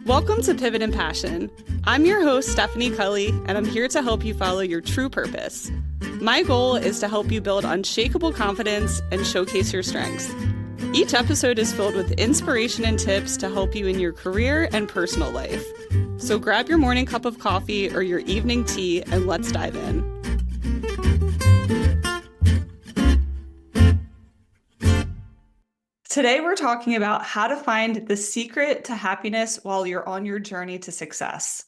Welcome to Pivot and Passion. I'm your host, Stephanie Cully, and I'm here to help you follow your true purpose. My goal is to help you build unshakable confidence and showcase your strengths. Each episode is filled with inspiration and tips to help you in your career and personal life. So grab your morning cup of coffee or your evening tea and let's dive in. Today, we're talking about how to find the secret to happiness while you're on your journey to success.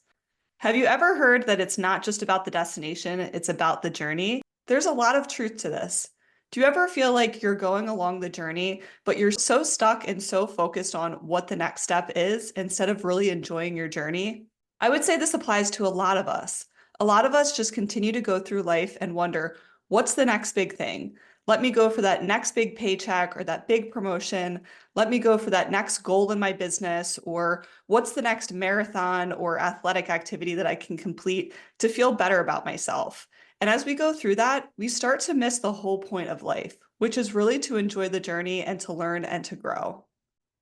Have you ever heard that it's not just about the destination, it's about the journey? There's a lot of truth to this. Do you ever feel like you're going along the journey, but you're so stuck and so focused on what the next step is instead of really enjoying your journey? I would say this applies to a lot of us. A lot of us just continue to go through life and wonder, what's the next big thing? Let me go for that next big paycheck or that big promotion. Let me go for that next goal in my business, or what's the next marathon or athletic activity that I can complete to feel better about myself. And as we go through that, we start to miss the whole point of life, which is really to enjoy the journey and to learn and to grow.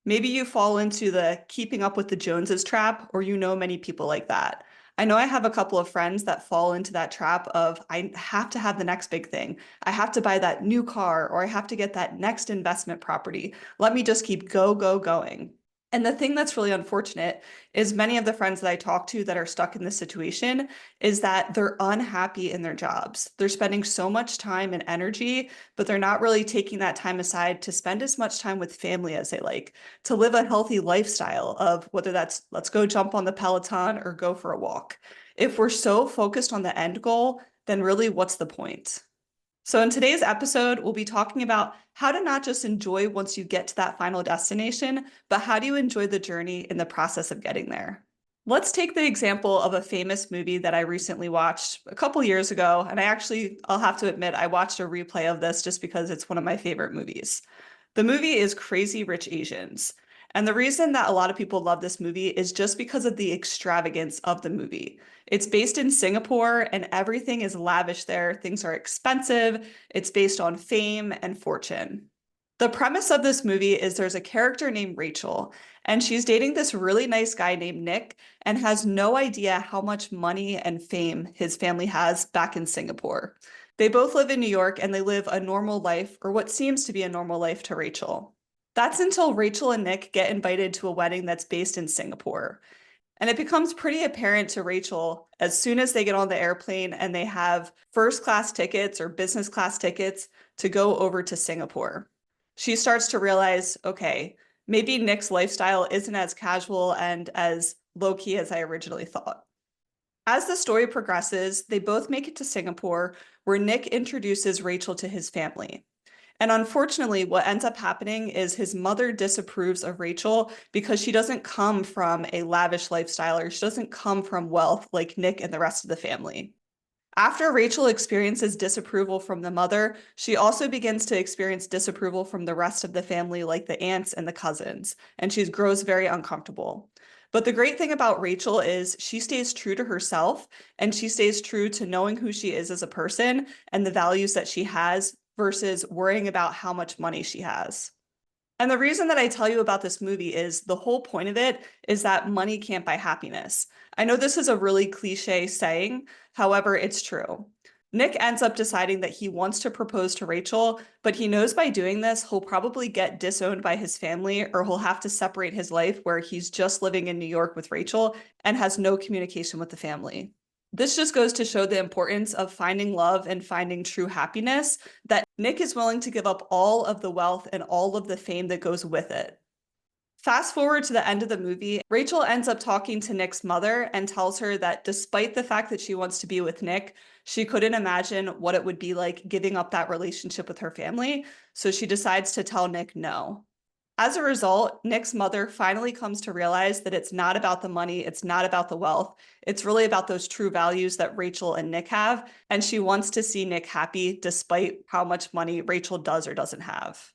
Maybe you fall into the keeping up with the Joneses trap, or you know many people like that. I know I have a couple of friends that fall into that trap of, I have to have the next big thing. I have to buy that new car, or I have to get that next investment property. Let me just keep going. And the thing that's really unfortunate is many of the friends that I talk to that are stuck in this situation is that they're unhappy in their jobs. They're spending so much time and energy, but they're not really taking that time aside to spend as much time with family as they like, to live a healthy lifestyle of whether that's let's go jump on the Peloton or go for a walk. If we're so focused on the end goal, then really what's the point? So in today's episode, we'll be talking about how to not just enjoy once you get to that final destination, but how do you enjoy the journey in the process of getting there? Let's take the example of a famous movie that I recently watched a couple years ago. And I'll have to admit, I watched a replay of this just because it's one of my favorite movies. The movie is Crazy Rich Asians. And the reason that a lot of people love this movie is just because of the extravagance of the movie. It's based in Singapore and everything is lavish there. Things are expensive. It's based on fame and fortune. The premise of this movie is there's a character named Rachel, and she's dating this really nice guy named Nick and has no idea how much money and fame his family has back in Singapore. They both live in New York and they live a normal life, or what seems to be a normal life to Rachel. That's until Rachel and Nick get invited to a wedding that's based in Singapore. And it becomes pretty apparent to Rachel as soon as they get on the airplane and they have first class tickets or business class tickets to go over to Singapore. She starts to realize, okay, maybe Nick's lifestyle isn't as casual and as low-key as I originally thought. As the story progresses, they both make it to Singapore, where Nick introduces Rachel to his family. And unfortunately, what ends up happening is his mother disapproves of Rachel because she doesn't come from a lavish lifestyle, or she doesn't come from wealth like Nick and the rest of the family. After Rachel experiences disapproval from the mother, she also begins to experience disapproval from the rest of the family, like the aunts and the cousins, and she grows very uncomfortable. But the great thing about Rachel is she stays true to herself, and she stays true to knowing who she is as a person and the values that she has versus worrying about how much money she has. And the reason that I tell you about this movie is the whole point of it is that money can't buy happiness. I know this is a really cliche saying, however, it's true. Nick ends up deciding that he wants to propose to Rachel, but he knows by doing this, he'll probably get disowned by his family, or he'll have to separate his life where he's just living in New York with Rachel and has no communication with the family. This just goes to show the importance of finding love and finding true happiness, that Nick is willing to give up all of the wealth and all of the fame that goes with it. Fast forward to the end of the movie, Rachel ends up talking to Nick's mother and tells her that despite the fact that she wants to be with Nick, she couldn't imagine what it would be like giving up that relationship with her family, so she decides to tell Nick no. As a result, Nick's mother finally comes to realize that it's not about the money, it's not about the wealth, it's really about those true values that Rachel and Nick have, and she wants to see Nick happy despite how much money Rachel does or doesn't have.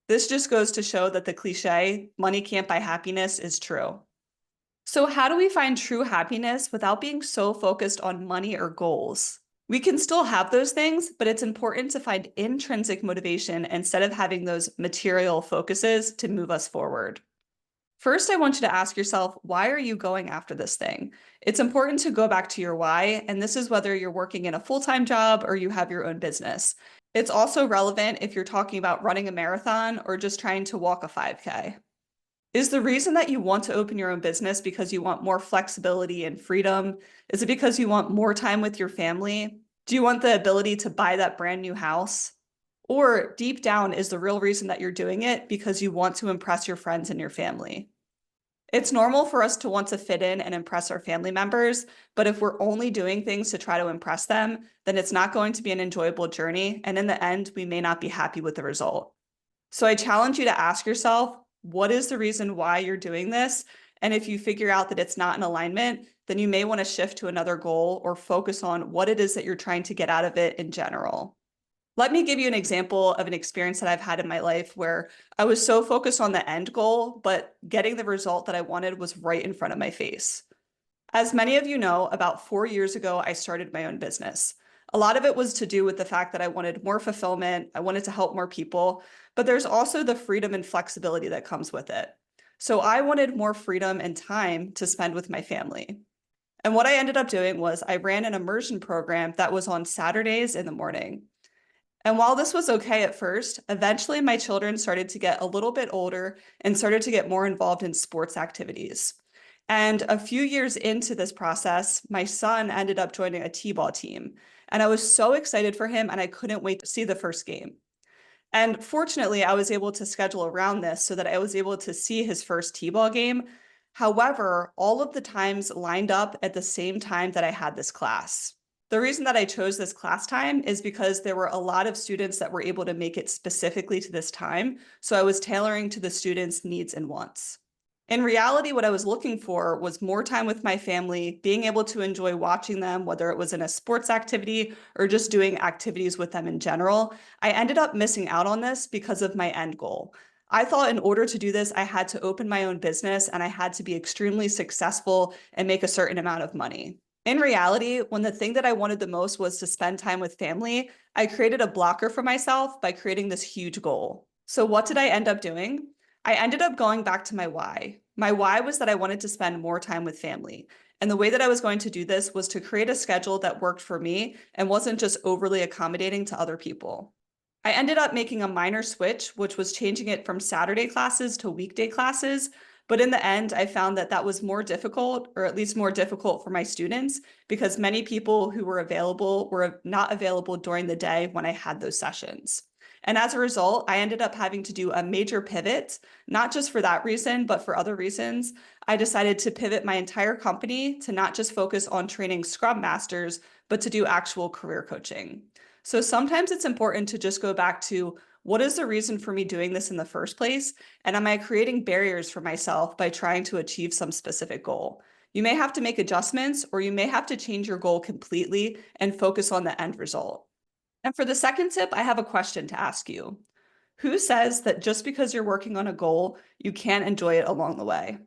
This just goes to show that the cliche, money can't buy happiness, is true. So how do we find true happiness without being so focused on money or goals? We can still have those things, but it's important to find intrinsic motivation instead of having those material focuses to move us forward. First, I want you to ask yourself, why are you going after this thing? It's important to go back to your why, and this is whether you're working in a full-time job or you have your own business. It's also relevant if you're talking about running a marathon or just trying to walk a 5K. Is the reason that you want to open your own business because you want more flexibility and freedom? Is it because you want more time with your family? Do you want the ability to buy that brand new house? Or deep down, is the real reason that you're doing it because you want to impress your friends and your family? It's normal for us to want to fit in and impress our family members, but if we're only doing things to try to impress them, then it's not going to be an enjoyable journey, and in the end, we may not be happy with the result. So I challenge you to ask yourself, what is the reason why you're doing this? And if you figure out that it's not in alignment, then you may want to shift to another goal or focus on what it is that you're trying to get out of it in general. Let me give you an example of an experience that I've had in my life where I was so focused on the end goal, but getting the result that I wanted was right in front of my face. As many of you know, about 4 years ago, I started my own business. A lot of it was to do with the fact that I wanted more fulfillment, I wanted to help more people, but there's also the freedom and flexibility that comes with it. So I wanted more freedom and time to spend with my family. And what I ended up doing was I ran an immersion program that was on Saturdays in the morning. And while this was okay at first, eventually my children started to get a little bit older and started to get more involved in sports activities. And a few years into this process, my son ended up joining a t-ball team. And I was so excited for him, and I couldn't wait to see the first game. And fortunately, I was able to schedule around this so that I was able to see his first t-ball game. However, all of the times lined up at the same time that I had this class. The reason that I chose this class time is because there were a lot of students that were able to make it specifically to this time. So I was tailoring to the students' needs and wants. In reality, what I was looking for was more time with my family, being able to enjoy watching them, whether it was in a sports activity or just doing activities with them in general. I ended up missing out on this because of my end goal. I thought in order to do this, I had to open my own business and I had to be extremely successful and make a certain amount of money. In reality, when the thing that I wanted the most was to spend time with family, I created a blocker for myself by creating this huge goal. So what did I end up doing? I ended up going back to my why. My why was that I wanted to spend more time with family. And the way that I was going to do this was to create a schedule that worked for me and wasn't just overly accommodating to other people. I ended up making a minor switch, which was changing it from Saturday classes to weekday classes. But in the end, I found that that was more difficult, or at least more difficult for my students, because many people who were available were not available during the day when I had those sessions. And as a result, I ended up having to do a major pivot, not just for that reason, but for other reasons. I decided to pivot my entire company to not just focus on training Scrum Masters, but to do actual career coaching. So sometimes it's important to just go back to what is the reason for me doing this in the first place? And am I creating barriers for myself by trying to achieve some specific goal? You may have to make adjustments, or you may have to change your goal completely and focus on the end result. And for the second tip, I have a question to ask you. Who says that just because you're working on a goal, you can't enjoy it along the way?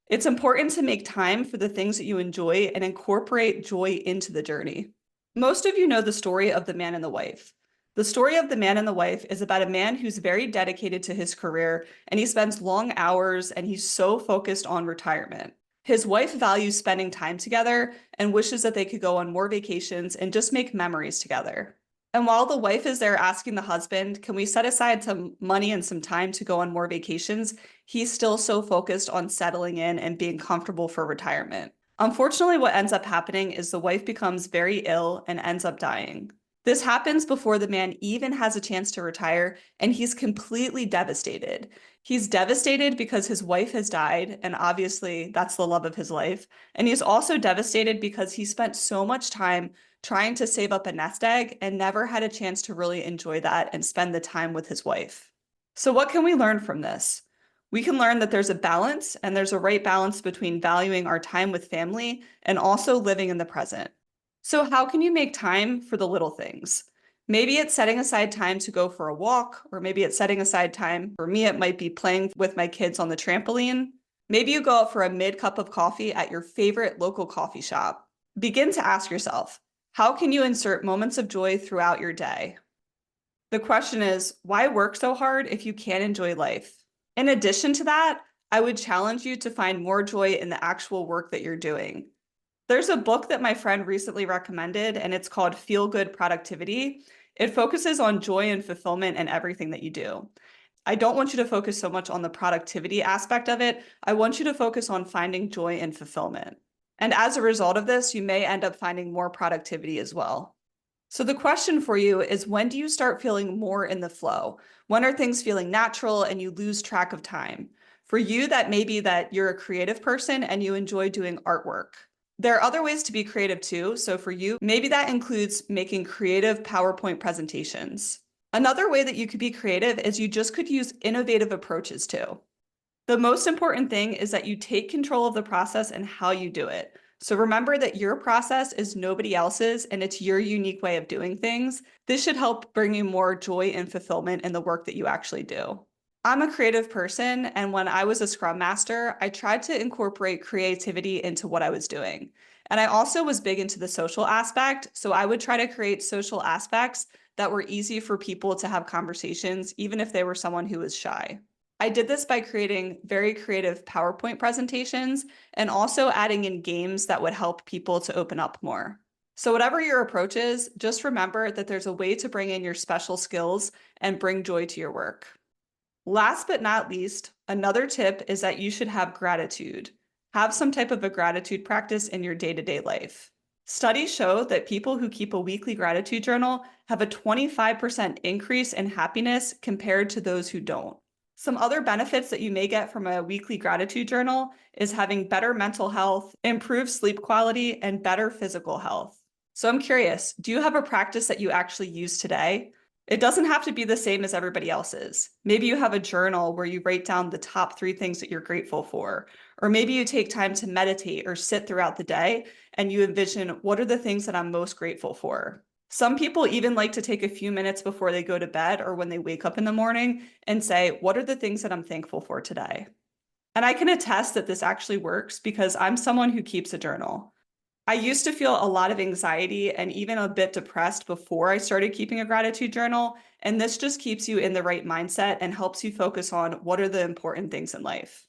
It's important to make time for the things that you enjoy and incorporate joy into the journey. Most of you know the story of the man and the wife. The story of the man and the wife is about a man who's very dedicated to his career and he spends long hours and he's so focused on retirement. His wife values spending time together and wishes that they could go on more vacations and just make memories together. And while the wife is there asking the husband, can we set aside some money and some time to go on more vacations? He's still so focused on settling in and being comfortable for retirement. Unfortunately, what ends up happening is the wife becomes very ill and ends up dying. This happens before the man even has a chance to retire, and he's completely devastated. He's devastated because his wife has died, and obviously that's the love of his life. And he's also devastated because he spent so much time trying to save up a nest egg and never had a chance to really enjoy that and spend the time with his wife. So what can we learn from this? We can learn that there's a balance and there's a right balance between valuing our time with family and also living in the present. So how can you make time for the little things? Maybe it's setting aside time to go for a walk, or maybe it's setting aside time. For me, it might be playing with my kids on the trampoline. Maybe you go out for a mid-cup of coffee at your favorite local coffee shop. Begin to ask yourself, how can you insert moments of joy throughout your day? The question is, why work so hard if you can't enjoy life? In addition to that, I would challenge you to find more joy in the actual work that you're doing. There's a book that my friend recently recommended, and it's called Feel Good Productivity. It focuses on joy and fulfillment in everything that you do. I don't want you to focus so much on the productivity aspect of it. I want you to focus on finding joy and fulfillment. And as a result of this, you may end up finding more productivity as well. So the question for you is, when do you start feeling more in the flow? When are things feeling natural and you lose track of time? For you, that may be that you're a creative person and you enjoy doing artwork. There are other ways to be creative too. So for you, maybe that includes making creative PowerPoint presentations. Another way that you could be creative is you just could use innovative approaches too. The most important thing is that you take control of the process and how you do it. So remember that your process is nobody else's and it's your unique way of doing things. This should help bring you more joy and fulfillment in the work that you actually do. I'm a creative person, and when I was a Scrum Master, I tried to incorporate creativity into what I was doing. And I also was big into the social aspect, so I would try to create social aspects that were easy for people to have conversations, even if they were someone who was shy. I did this by creating very creative PowerPoint presentations and also adding in games that would help people to open up more. So whatever your approach is, just remember that there's a way to bring in your special skills and bring joy to your work. Last but not least, another tip is that you should have gratitude. Have some type of a gratitude practice in your day-to-day life. Studies show that people who keep a weekly gratitude journal have a 25% increase in happiness compared to those who don't. Some other benefits that you may get from a weekly gratitude journal is having better mental health, improved sleep quality, and better physical health. So I'm curious, do you have a practice that you actually use today? It doesn't have to be the same as everybody else's. Maybe you have a journal where you write down the top 3 things that you're grateful for. Or maybe you take time to meditate or sit throughout the day and you envision, what are the things that I'm most grateful for? Some people even like to take a few minutes before they go to bed or when they wake up in the morning and say, what are the things that I'm thankful for today? And I can attest that this actually works because I'm someone who keeps a journal. I used to feel a lot of anxiety and even a bit depressed before I started keeping a gratitude journal. And this just keeps you in the right mindset and helps you focus on what are the important things in life.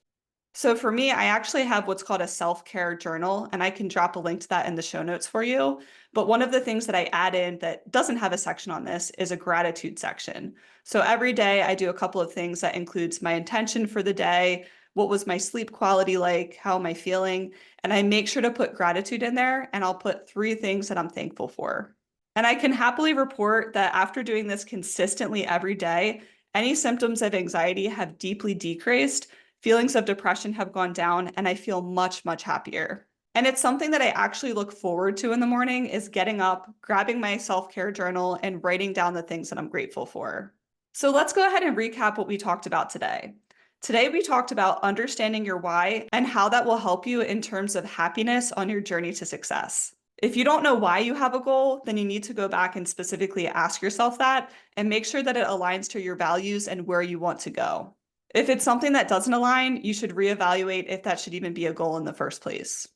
So for me, I actually have what's called a self-care journal, and I can drop a link to that in the show notes for you. But one of the things that I add in that doesn't have a section on this is a gratitude section. So every day I do a couple of things that includes my intention for the day, what was my sleep quality like, how am I feeling, and I make sure to put gratitude in there, and I'll put 3 things that I'm thankful for. And I can happily report that after doing this consistently every day, any symptoms of anxiety have deeply decreased. Feelings of depression have gone down and I feel much, much happier. And it's something that I actually look forward to in the morning is getting up, grabbing my self-care journal and writing down the things that I'm grateful for. So let's go ahead and recap what we talked about today. Today, we talked about understanding your why and how that will help you in terms of happiness on your journey to success. If you don't know why you have a goal, then you need to go back and specifically ask yourself that and make sure that it aligns to your values and where you want to go. If it's something that doesn't align, you should reevaluate if that should even be a goal in the first place.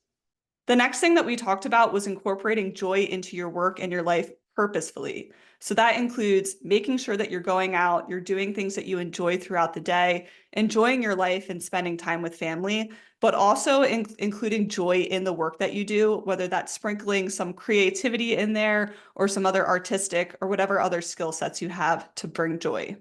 The next thing that we talked about was incorporating joy into your work and your life purposefully. So that includes making sure that you're going out, you're doing things that you enjoy throughout the day, enjoying your life and spending time with family, but also including joy in the work that you do, whether that's sprinkling some creativity in there or some other artistic or whatever other skill sets you have to bring joy.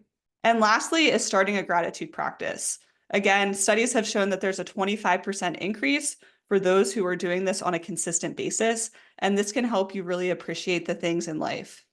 And lastly is starting a gratitude practice. Again, studies have shown that there's a 25% increase for those who are doing this on a consistent basis, and this can help you really appreciate the things in life.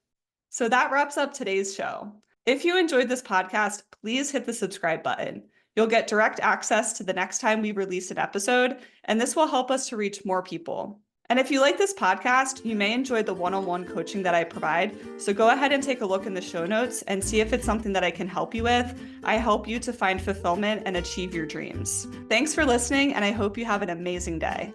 So that wraps up today's show. If you enjoyed this podcast, please hit the subscribe button. You'll get direct access to the next time we release an episode, and this will help us to reach more people. And if you like this podcast, you may enjoy the one-on-one coaching that I provide. So go ahead and take a look in the show notes and see if it's something that I can help you with. I help you to find fulfillment and achieve your dreams. Thanks for listening, and I hope you have an amazing day.